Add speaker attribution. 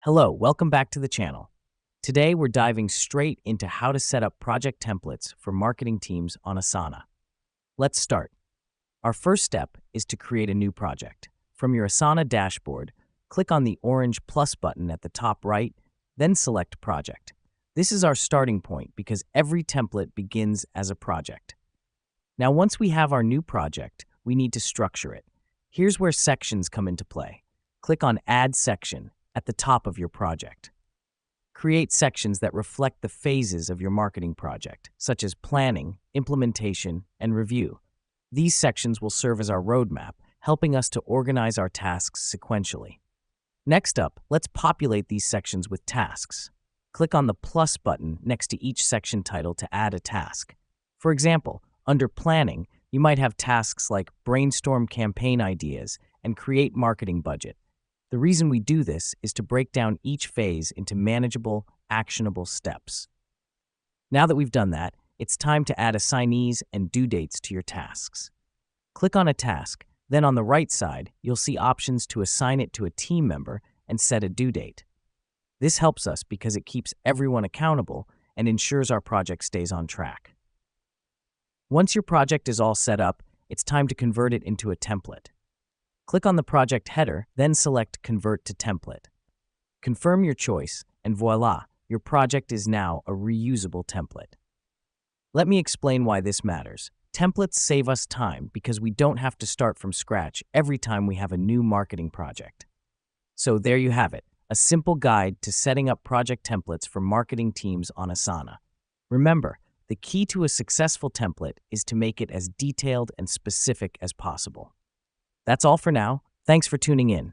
Speaker 1: Hello, welcome back to the channel. Today we're diving straight into how to set up project templates for marketing teams on Asana. Let's start. Our first step is to create a new project. From your Asana dashboard, click on the orange plus button at the top right, then select Project. This is our starting point because every template begins as a project. Now, once we have our new project, we need to structure it. Here's where sections come into play. Click on Add Section at the top of your project. Create sections that reflect the phases of your marketing project, such as planning, implementation, and review. These sections will serve as our roadmap, helping us to organize our tasks sequentially. Next up, let's populate these sections with tasks. Click on the plus button next to each section title to add a task. For example, under Planning, you might have tasks like brainstorm campaign ideas and create marketing budget. The reason we do this is to break down each phase into manageable, actionable steps. Now that we've done that, it's time to add assignees and due dates to your tasks. Click on a task, then on the right side, you'll see options to assign it to a team member and set a due date. This helps us because it keeps everyone accountable and ensures our project stays on track. Once your project is all set up, it's time to convert it into a template. Click on the project header, then select Convert to Template. Confirm your choice, and voila, your project is now a reusable template. Let me explain why this matters. Templates save us time because we don't have to start from scratch every time we have a new marketing project. So there you have it, a simple guide to setting up project templates for marketing teams on Asana. Remember, the key to a successful template is to make it as detailed and specific as possible. That's all for now. Thanks for tuning in.